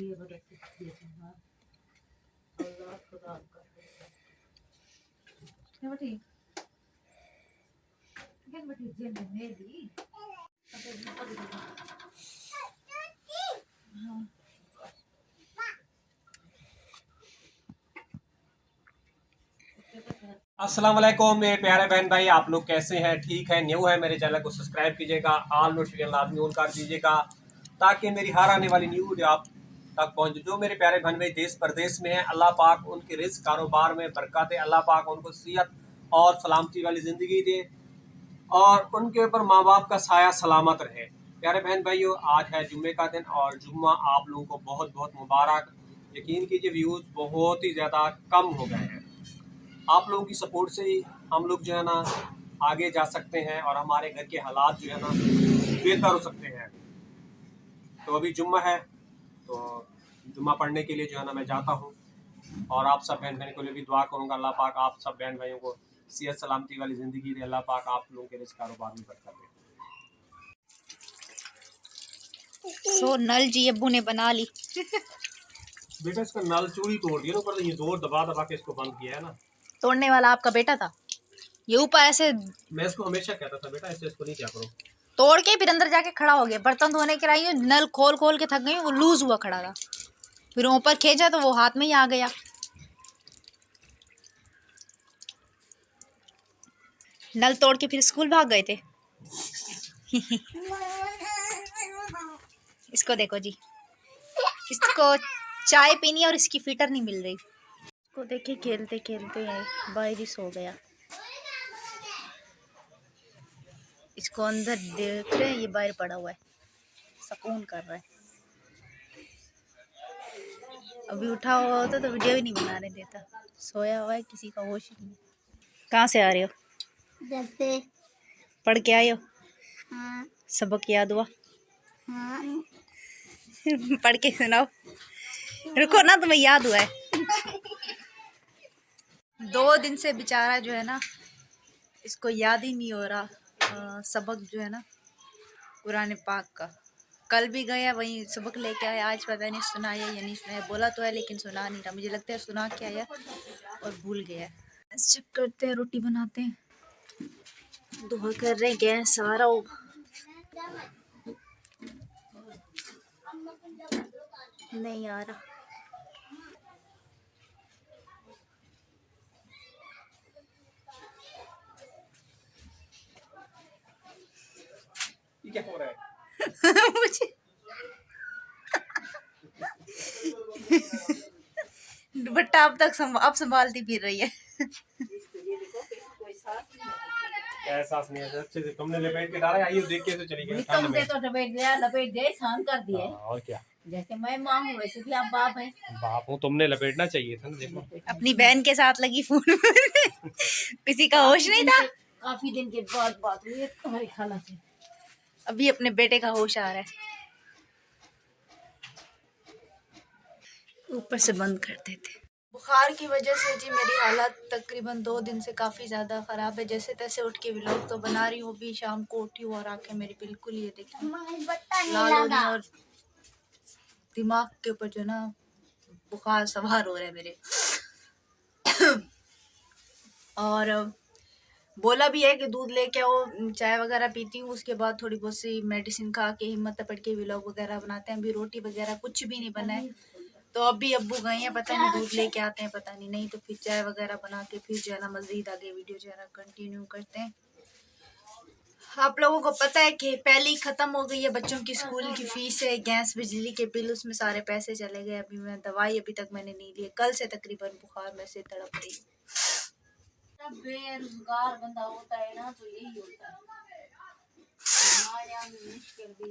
अस्सलाम वालेकुम मेरे प्यारे बहन भाई, आप लोग कैसे हैं? ठीक है? न्यू है मेरे चैनल को सब्सक्राइब कीजिएगा, ऑल नोटिफिकेशन लाजमी ऑन कर दीजिएगा ताकि मेरी हर आने वाली न्यू वीडियो आप तक पहुंचे। जो मेरे प्यारे बहन भाई देश प्रदेश में हैं, अल्लाह पाक उनके रिस्क कारोबार में बरकत है, अल्लाह पाक उनको सेहत और सलामती वाली ज़िंदगी दे और उनके ऊपर माँ बाप का साया सलामत रहे। प्यारे बहन भाइयों, आज है जुम्मे का दिन और जुम्मा आप लोगों को बहुत बहुत मुबारक। यकीन कीजिए व्यूज़ बहुत ही ज़्यादा कम हो गए हैं। आप लोगों की सपोर्ट से ही हम लोग जो है ना आगे जा सकते हैं और हमारे घर के हालात जो है ना बेहतर हो सकते हैं। तो अभी जुम्मा है, तो जुम्मा पढ़ने के लिए जो है ना मैं जाता हूँ और आप सब बहन भाई को लिए भी दुआ करूँगा। अल्लाह पाक आप सब बहन भाइयों को सेहत सलामती वाली ज़िंदगी दे, अल्लाह पाक आप लोगों के रिज़्क़ कारोबार में बरकत दे। सो नल जी अब्बू ने बना ली। बेटा इसका नल चूड़ी तोड़ दिया ना, पर ये जोर दबा दबा के इसको बंद किया है ना। तोड़ने वाला आपका बेटा था। ये ऊपर ऐसे मैं इसको हमेशा कहता था बेटा ऐसे इसको नहीं क्या करो। तोड़ के फिर अंदर जाके खड़ा हो गया। बर्तन धोने के आई हूँ, नल खोल खोल के थक गई हूँ, वो लूज हुआ खड़ा था। फिर ऊपर खींचा तो वो हाथ में ही आ गया। नल तोड़ के फिर स्कूल भाग गए थे। इसको देखो जी, इसको चाय पीनी है और इसकी फिटर नहीं मिल रही। इसको देखे खेलते खेलते है बारिश हो गया। इसको अंदर देख रहे हैं, ये बाहर पड़ा हुआ है, सुकून कर रहा है। अभी उठा हुआ होता तो वीडियो ही नहीं बनाने देता। सोया हुआ है, किसी का होश ही नहीं। कहाँ से आ रहे हो? जैसे पढ़ के आए हो? हाँ सबक याद हुआ? हाँ पढ़ के सुनाओ। रुको ना, तुम्हें याद हुआ है? 2 दिन से बेचारा जो है ना, इसको याद ही नहीं हो रहा सबक जो है ना कुरान पाक का। कल भी गया वहीं सबक लेके आया, आज पता नहीं सुनाया या नहीं सुनाया। बोला तो है लेकिन सुना नहीं रहा। मुझे लगता है सुना के आया और भूल गया। चेक करते हैं, रोटी बनाते हैं। दुआ कर रहे हैं गैस सारा हो। नहीं आ रहा। ये क्या हो रहा है? मुझे दुपट्टा अब तक अब संभालती फिर रही है। एहसास नहीं है, अच्छे से तुमने लपेट के डाला, आइए देख के तो चली गई। तुमने तो लपेट दिया, लपेट दिया, शांत कर दिए। और क्या, जैसे मैं माँ हूँ वैसे भी आप बाप हैं। बाप हूँ, तुमने लपेटना चाहिए था ना। देखो अपनी बहन के साथ लगी फोन किसी का होश नहीं था। काफी दिन के बाद बात हुई है तुम्हारी खाला से। अभी अपने बेटे का होश आ रहा है। ऊपर से बंद कर देते। बुखार की वजह से जी मेरी हालत तकरीबन 2 दिन से काफ़ी ज़्यादा ख़राब है। जैसे तैसे उठ के व्लॉग तो बना रही हूँ। भी शाम को उठी हूँ और आंखें मेरी बिल्कुल ये देखिए लाल हो रही हैं और दिमाग के ऊपर जो ना बुखार सवार हो रहा है मेरे। और बोला भी है कि दूध लेके आओ, चाय वगैरह पीती हूँ, उसके बाद थोड़ी बहुत सी मेडिसिन खा के हिम्मत पड़ के व्लॉग वगैरह बनाते हैं। अभी रोटी वगैरह कुछ भी नहीं बना है, तो अभी अब्बू गए हैं, पता नहीं दूध लेके आते हैं, पता नहीं तो फिर चाय वगैरह बना के फिर जो है ना मज़ीद आगे वीडियो जो है ना कंटिन्यू करते हैं। आप लोगों को पता है कि पहले ही ख़त्म हो गई है बच्चों की स्कूल की फ़ीस है, गैस बिजली के बिल, उसमें सारे पैसे चले गए। अभी मैं दवाई अभी तक मैंने नहीं ली है। कल से तकरीबन बुखार में से तड़प रही। बेरोजगार बंदा होता है ना तो यही होता है। मुश्किल भी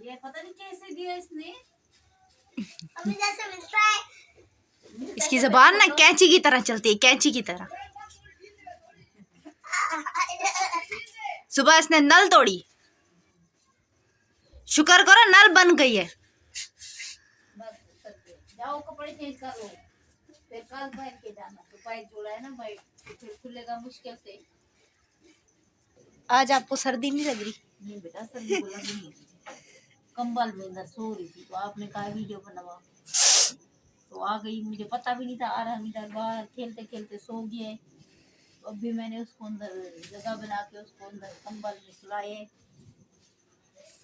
ये पता नहीं कैसे दिया इसने। अभी जैसे मिलता है इसकी ज़बान ना कैंची की तरह चलती है, कैंची की तरह। सुबह इसने नल तोड़ी, शुक्र करो नल बन गई है। जाओ कपड़े चेंज कर लो, फिर कल पहन के जाना। तो पैर जोड़ा है ना भाई, फिर खुलेगा मुश्किल से। आज आपको सर्दी नहीं लग रही? नहीं बेटा, सर्दी को लग रही है। कंबल में इधर सो रही थी, तो आपने कहा वीडियो बनवा, तो आ गई। मुझे पता भी नहीं था, आ रहा इधर बाहर खेलते खेलते सो गया है। तो अभी मैंने उसको अंदर जगह बना के उसको अंदर कंबल में सुलाए,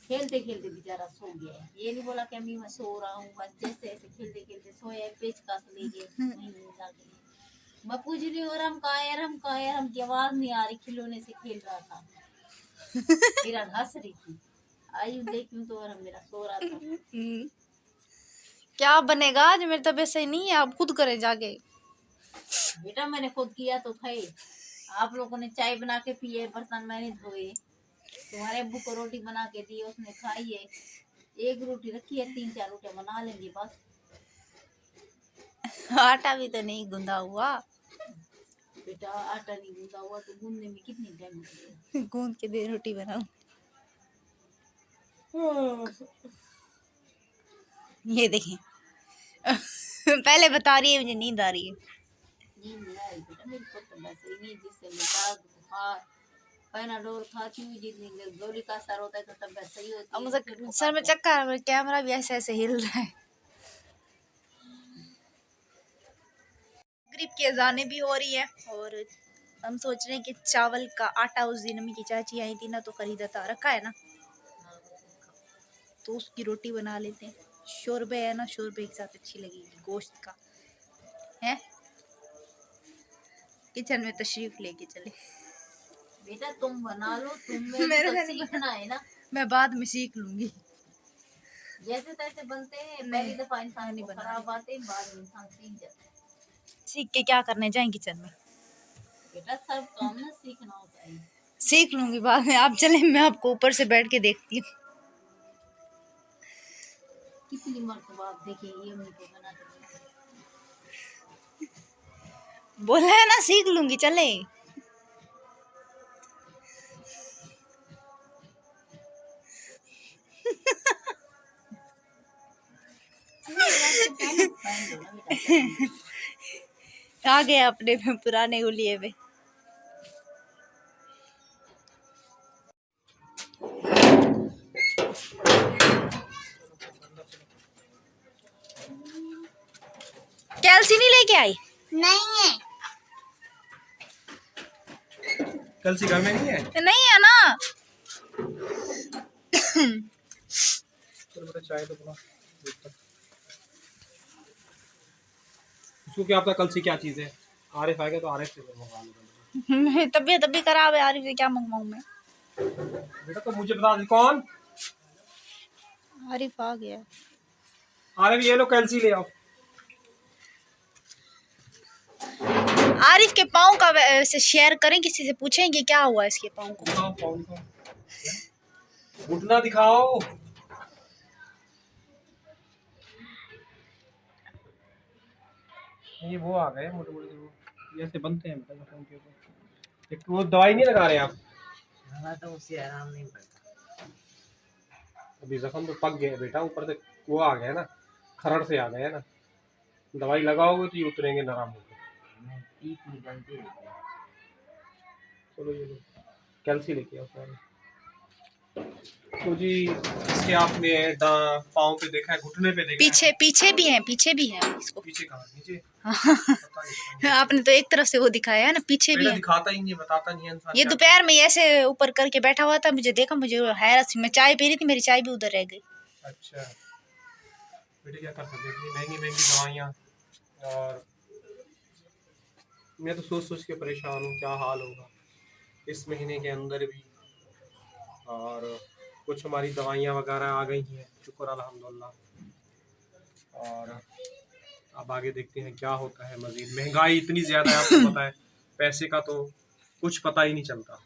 खेलते खेलते बेचारा सो गया है। ये नहीं बोला कि अम्मी मैं सो रहा हूँ, बस जैसे ऐसे खेलते खेलते सोया, पेचकस ले गए वहीं नींद आ गई। मैं पूछ रही हूँ रम कहाँ है, रम कहाँ है, रम की आवाज नहीं आ रही, खिलौने से खेल रहा था। फिर हंस रही थी, आई देखी तो रम मेरा सो रहा था। क्या बनेगा आज? मेरी तबीयत सही नहीं है, आप खुद करें जाके। बेटा मैंने खुद किया तो थे, आप लोगों ने चाय बना के पिए, बर्तन मैंने धोए, तुम्हारे अब्बू को रोटी बना के दी, उसने खाई है। एक रोटी रखी है, 3-4 रोटियां बना लेंगे बस। आटा भी तो नहीं गूंदा हुआ। बेटा आटा नहीं गूंदा हुआ तो गूंदने में कितनी टाइम लगेगा। गूंद के दे रोटी बनाऊं। ये देखें। पहले बता रही है मुझे नींद आ रही है। नींद नहीं आई बेटा, मेरी को तो वैसे ही नहीं, जिससे मैं दाग बुखार पैनाडोल खाती हूँ, जितनी गोली का असर होता है तो तबीयत सही होती अब है। मुझे फिर सर में बुखार का- चक्कर, मेरा कैमरा भी ऐसे ऐसे हिल रहा है। मगरिब की अजानें भी हो रही है और हम सोच रहे हैं कि चावल का आटा उस दिन अम्मी की चाची आई थी ना, तो खरीदा था, रखा है ना, तो उसकी रोटी बना लेते हैं। शोरबे है ना, शोरबे के साथ अच्छी लगेगी, गोश्त का है। किचन में तशरीफ लेके चले। बेटा तुम बना लो, तुम्हें मेरे तो से नहीं सीखना है ना, मैं बाद में सीख लूंगी। जैसे तैसे बनते हैं। नहीं, पहली दफा इंसान नहीं को बना खराब आते हैं, बाद में इंसान सीख जाता है। सीख के क्या करने जाए किचन में? बेटा सब काम ना सीखना होता है। सीख लूंगी बाद में। आप चले, मैं आपको ऊपर से बैठ के देखती हूँ। कितनी मरतबा आप देखे ये मुझे को बनाते हैं। बोला है ना, सीख लूंगी, चले। पहले पहन लो ना बेटा। आ गए अपने में पुराने हुलिये में। कैल्सी नहीं लेके आई? नहीं है, कैल्सी घर में नहीं है? नहीं है ना। चलो बेटा चाय तो बना। उसको क्या पता कैल्सी क्या चीज़ है? आरिफ आएगा तो आरिफ से मंगा लूंगा। तबीयत अभी खराब है, आरिफ से क्या मंगवाऊं मैं? बेटा तो मुझे बता दी कौन? आरिफ आ गया। आरिफ ये लो कैल्सी ले आओ। आरिफ के पाँव का वैसे शेयर करें, किसी से पूछेंगे क्या हुआ इसके पाँव को। दिखाओ पाँव दिखाओ। घुटना दिखाओ। ये वो आ गए मोटे मोटे, वो ये ऐसे बनते हैं बेटा जख्म के ऊपर। एक वो दवाई नहीं लगा रहे आप? तो उससे आराम नहीं पड़ता। अभी जख्म तो पक गए बेटा, ऊपर से वो आ गया ना, खरड़ से आ गया ना। दवाई लगाओगे तो ये उतरेंगे नरम होकर। पीप निकलती रहती है। चलो ये लो कैल्सी लेके आओ सारे। तो जी इसके आपने पाँव पे देखा है, घुटने पे देखा पीछे पीछे भी है, पीछे भी है इसको। है? पीछे कहाँ? नीचे? पता नहीं। आपने तो एक तरफ से वो दिखाया है ना, पीछे भी बेटा है। दिखाता ही नहीं, बताता नहीं है इंसान। ये दोपहर में ऐसे ऊपर करके बैठा हुआ था, मुझे देखा, मुझे हैरत सी। मैं चाय पी रही थी, मेरी चाय भी उधर रह गई। अच्छा बेटे क्या कर सकते हैं, इतनी महंगी महंगी दवाइयाँ, और मैं तो सोच सोच के परेशान हूँ क्या हाल होगा इस महीने के अंदर भी। और कुछ हमारी दवाइयाँ वगैरह आ गई हैं, शुक्र अल्हम्दुलिल्लाह। और अब आगे देखते हैं क्या होता है। मज़ीद महंगाई इतनी ज़्यादा है, आपको पता है, पैसे का तो कुछ पता ही नहीं चलता।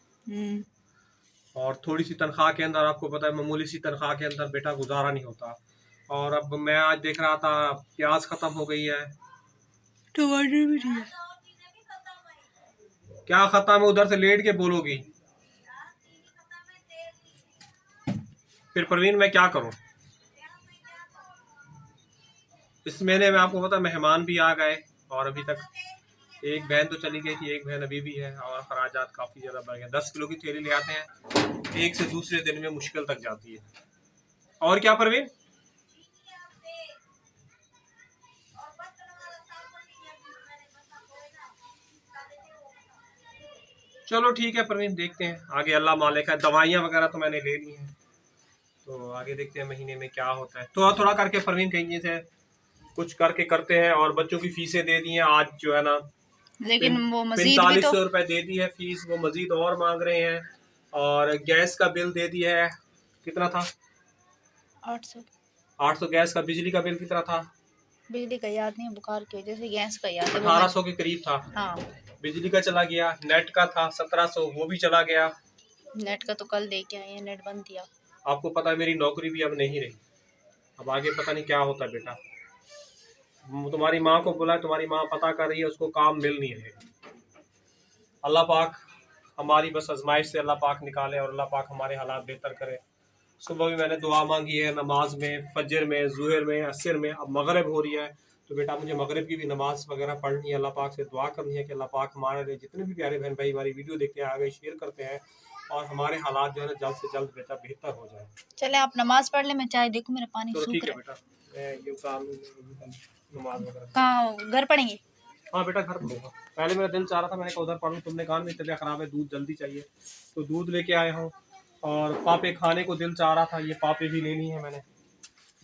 और थोड़ी सी तनख्वाह के अंदर, आपको पता है, मामूली सी तनख्वाह के अंदर बेटा गुजारा नहीं होता। और अब मैं आज देख रहा था प्याज ख़त्म हो गई है, टमाटर भी नहीं है। क्या ख़त्म है? उधर से लेट के बोलोगी फिर परवीन मैं क्या करूं? इस महीने में आपको पता मेहमान भी आ गए, और अभी तक एक बहन तो चली गई थी, एक बहन अभी भी है, और खराजात काफ़ी ज़्यादा बढ़ गए। 10 किलो की थैली ले आते हैं, एक से दूसरे दिन में मुश्किल तक जाती है। और क्या परवीन? चलो ठीक है परवीन, देखते हैं आगे, अल्लाह मालिक है। दवाइयाँ वगैरह तो मैंने ले ली हैं, तो आगे देखते हैं महीने में क्या होता है। थोड़ा थोड़ा करके परवीन कहीं से कुछ करके करते हैं। और बच्चों की फीसें दे दी हैं आज जो है ना, लेकिन वो मजीद भी तो 4500 रुपये दे दी है फीस, वो मजीद और मांग रहे हैं। और गैस का बिल दे दिया है, कितना था? 800। 800 गैस का। बिजली का बिल कितना था? बिजली का याद नहीं, बुखार की वजह से गैस का याद है। 1800 के करीब था। हाँ, बिजली का चला गया। नेट का था 1700, वो भी चला गया। नेट का तो कल दे के आए हैं, नेट बंद दिया। आपको पता है मेरी नौकरी भी अब नहीं रही, अब आगे पता नहीं क्या होता है बेटा। तुम्हारी माँ को बोला, तुम्हारी माँ पता कर रही है, उसको काम मिल नहीं रहे। अल्लाह पाक हमारी बस आजमाइश से अल्लाह पाक निकाले और अल्लाह पाक हमारे हालात बेहतर करे। सुबह भी मैंने दुआ मांगी है, नमाज में, फजर में, ज़ुहर में, असर में। अब मगरिब हो रही है, तो बेटा मुझे मगरिब की भी नमाज वगैरह पढ़नी है। अल्लाह पाक से दुआ करनी है कि अल्लाह पाक हमारे लिए, जितने भी प्यारे बहन भाई हमारी वीडियो देखते हैं, आगे शेयर करते हैं, और हमारे हालात जो है ना जल्द से जल्द बेटा बेहतर हो जाए। चले आप नमाज पढ़ ले, मैं चाय देखूं, मेरा पानी चलो सूख ठीक है रहा बेटा, मैं ये उतार लूँ नमाज है। वगैरह। कहाँ घर पढ़ेंगे? हाँ बेटा घर पढ़ूंगा। पहले मेरा दिल चाह रहा था, मैंने कहा उधर पढ़ूँ, तुमने कहा मेरी तबीयत ख़राब है, दूध जल्दी चाहिए, तो दूध लेके आए हूँ। और पापे खाने को दिल चाह रहा था, ये पापे भी लेनी है मैंने,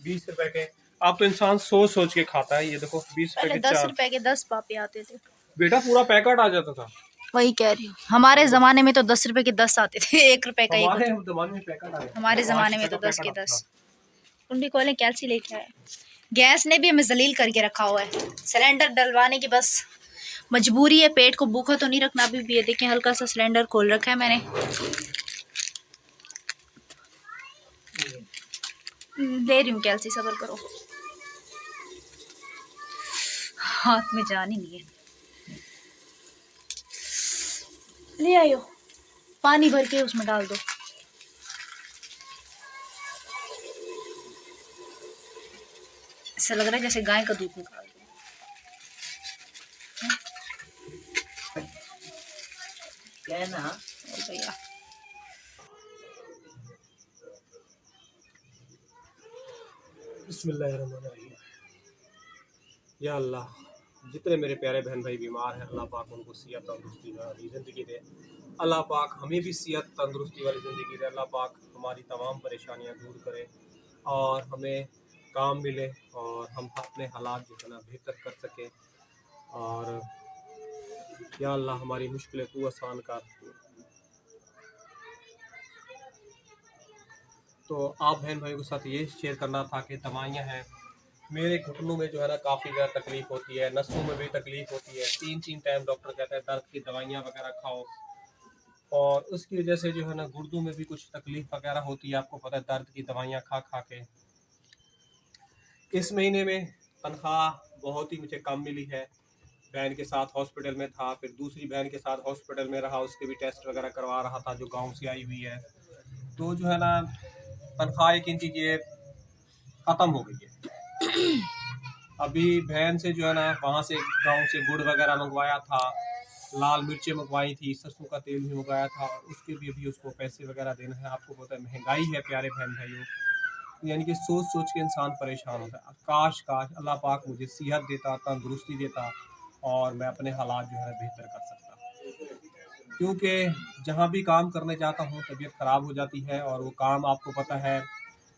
20 रुपए के। आप तो इंसान सोच सोच के खाता है। ये देखो 20 रुपए पहले के 10 4। रुपए के 10 पापे आते थे। बेटा पूरा पैकेट आ जाता था। वही कह रही हूँ, हमारे जमाने में तो 10 रुपए के 10 आते थे, 1 रुपए का एक हमारे होता। जमाने में पैकेट आया, हमारे जमाने में तो 10 के 10। कुंडी खोले, कैल्सी लेके आए। गैस ने भी हमें जलील करके रखा हुआ है। सिलेंडर डलवाने की बस मजबूरी है, पेट को भूखा तो नहीं रखना। अभी भी ये देखें, हल्का सा सिलेंडर खोल रखा है मैंने। दे रही हूँ कैल्सी, सब्र करो, हाथ में जान ही नहीं है। ले आयो, पानी भर के उसमें डाल दो। ऐसा लग रहा है जैसे गाय का दूध निकाल दो। क्या है ना, और भैया बिस्मिल्लाहिर्रहमानिर्रहीम। या अल्लाह, जितने मेरे प्यारे बहन भाई बीमार हैं, अल्लाह पाक उनको सेहत तंदुरुस्ती वाली ज़िंदगी दे। अल्लाह पाक हमें भी सेहत तंदुरुस्ती वाली ज़िंदगी दे। अल्लाह पाक हमारी तमाम परेशानियां दूर करे और हमें काम मिले और हम अपने हालात जो है ना बेहतर कर सकें। और या अल्लाह हमारी मुश्किलें तू आसान कर। तो आप बहन भाइयों के साथ ये शेयर करना था कि दवाइयाँ हैं, मेरे घुटनों में जो है ना काफ़ी ज़्यादा तकलीफ़ होती है, नसों में भी तकलीफ़ होती है। 3-3 टाइम डॉक्टर कहता है दर्द की दवाइयाँ वगैरह खाओ, और उसकी वजह से जो है ना गुर्दों में भी कुछ तकलीफ़ वगैरह होती है। आपको पता है दर्द की दवाइयाँ खा खा के। इस महीने में तनख्वाह बहुत ही मुझे कम मिली है। बहन के साथ हॉस्पिटल में था, फिर दूसरी बहन के साथ हॉस्पिटल में रहा, उसके भी टेस्ट वगैरह करवा रहा था जो गाँव से आई हुई है। तो जो है ना तनख्वाह यकीन कीजिए ख़त्म हो गई है। अभी बहन से जो है ना वहाँ से गांव से गुड़ वगैरह मंगवाया था, लाल मिर्चें मंगवाई थी, सरसों का तेल भी मंगवाया था, और उसके भी अभी उसको पैसे वगैरह देना है। आपको पता है महंगाई है प्यारे बहन भाइयों, यानी कि सोच सोच के इंसान परेशान होता है। काश काश अल्लाह पाक मुझे सेहत देता, तंदुरुस्ती देता, और मैं अपने हालात जो है बेहतर कर सकता। क्योंकि जहाँ भी काम करने जाता हूँ तबीयत ख़राब हो जाती है, और वो काम आपको पता है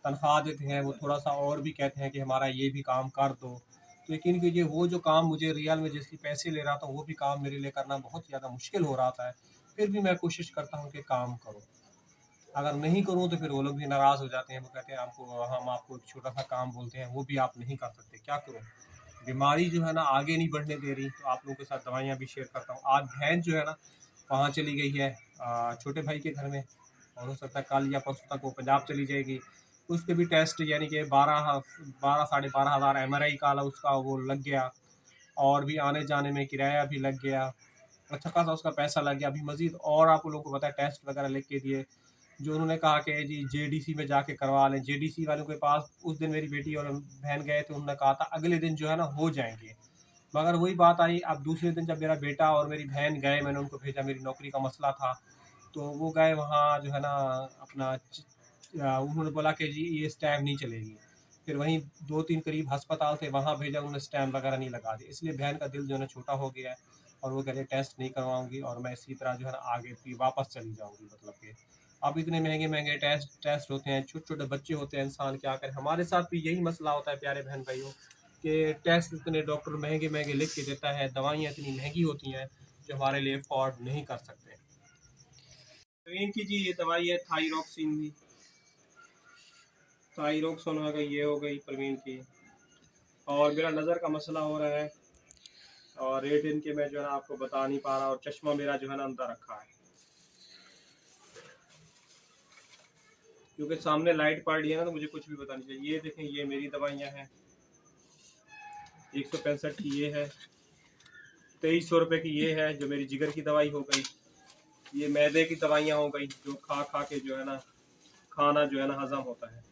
तनख्वाह देते हैं, वो थोड़ा सा और भी कहते हैं कि हमारा ये भी काम कर दो। तो यकीन कीजिए वो जो काम मुझे रियल में जिसकी पैसे ले रहा था, वो भी काम मेरे लिए करना बहुत ज़्यादा मुश्किल हो रहा था। फिर भी मैं कोशिश करता हूँ कि काम करूँ। अगर नहीं करूँ तो फिर वो लोग भी नाराज़ हो जाते हैं, वो कहते हैं हम आपको छोटा सा काम बोलते हैं, वो भी आप नहीं कर सकते, क्या करूँ। बीमारी जो है ना आगे नहीं बढ़ने दे रही। तो आप लोगों के साथ दवाइयाँ भी शेयर करता हूँ। आज बहन जो है ना वहाँ चली गई है छोटे भाई के घर में, और हो सकता है कल या परसों तक वो पंजाब चली जाएगी। उसके भी टेस्ट यानी कि 12 साढ़े 12,000 MRI का उसका वो लग गया, और भी आने जाने में किराया भी लग गया, अच्छा खासा उसका पैसा लग गया। अभी मज़ीद और आप लोगों को पता है टेस्ट वगैरह लिख के दिए, जो उन्होंने कहा कि जी JDC में जाके करवा लें। JDC वालों के पास उस दिन मेरी बेटी और बहन गए थे, उन्होंने कहा था अगले दिन जो है ना हो जाएंगे। मगर वही बात आई, अब दूसरे दिन जब मेरा बेटा और मेरी बहन गए, मैंने उनको भेजा, मेरी नौकरी का मसला था, तो वो गए वहाँ जो है ना अपना उन्होंने बोला कि जी ये स्टैम्प नहीं चलेगी। फिर वहीं 2-3 करीब अस्पताल थे, वहाँ भेजा, उन्होंने स्टैम्प वगैरह नहीं लगा दिए। इसलिए बहन का दिल जो है ना छोटा हो गया है और वो कह रही है टेस्ट नहीं करवाऊँगी और मैं इसी तरह जो है ना आगे फिर वापस चली जाऊँगी। मतलब कि अब इतने महँगे-महँगे टेस्ट होते हैं, छोटे-छोटे बच्चे होते हैं, इंसान क्या करे। हमारे साथ भी यही मसला होता है प्यारे बहन भाइयों, कि टेस्ट इतने डॉक्टर महँगे-महँगे लिख के देता है, दवाइयाँ इतनी महँगी होती हैं जो हमारे लिए अफ़ोर्ड नहीं कर सकते। तो इनकी जी ये दवाई है थायरॉक्सिन भी, थायरॉक्सिन हो गई, ये हो गई परवीन की। और मेरा नज़र का मसला हो रहा है और रेट इनके मैं जो है ना आपको बता नहीं पा रहा, और चश्मा मेरा जो है ना अंदर रखा है क्योंकि सामने लाइट पड़ रही है ना, तो मुझे कुछ भी पता नहीं चाहिए। ये देखें, ये मेरी दवाइयाँ हैं, 165 की ये है, 2300 रुपये की ये है जो मेरी जिगर की दवाई हो गई। ये मैदे की दवाइयाँ हो गई जो खा खा के जो है ना खाना जो है ना हजम होता है,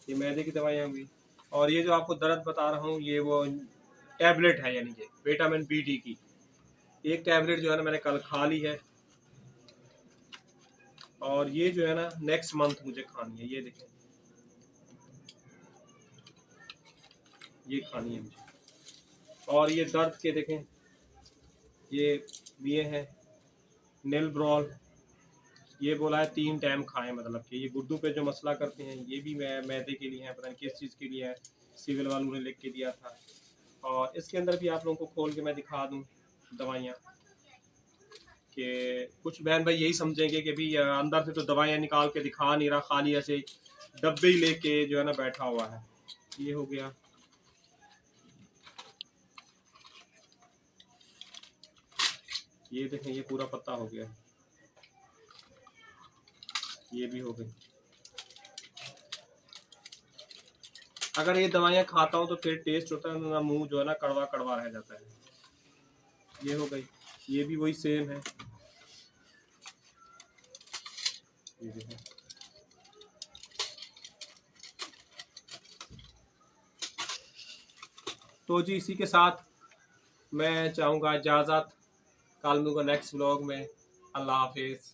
ये मैदे की दवाइयाँ होंगी। और ये जो आपको दर्द बता रहा हूँ ये वो टैबलेट है, यानी कि विटामिन बी डी की एक टैबलेट जो है ना मैंने कल खा ली है, और ये जो है ना नेक्स्ट मंथ मुझे खानी है। ये देखें, ये खानी है मुझे। और ये दर्द के देखें, ये हैं नेलब्रॉल, ये बोला है 3 टाइम खाएं, मतलब कि ये गुर्दों पे जो मसला करते हैं। ये भी मैदे के लिए है, पता नहीं किस चीज़ के लिए है, सिविल वालों ने लिख के दिया था। और इसके अंदर भी आप लोगों को खोल के मैं दिखा दूँ दवाइयाँ, कि कुछ बहन भाई यही समझेंगे कि भी अंदर से तो दवाइयाँ निकाल के दिखा नहीं रहा, खाली ऐसे डब्बे ही लेके जो है ना बैठा हुआ है। ये हो गया, ये देखें, ये पूरा पत्ता हो गया, ये भी हो गई। अगर ये दवाइयाँ खाता हूँ तो फिर टेस्ट होता है ना, मुंह जो है ना कड़वा कड़वा रह जाता है। ये हो गई, ये भी वही सेम है, ये देखें। तो जी इसी के साथ मैं चाहूँगा इजाज़त, कल मिलूँगा नेक्स्ट व्लॉग में। अल्लाह हाफिज़।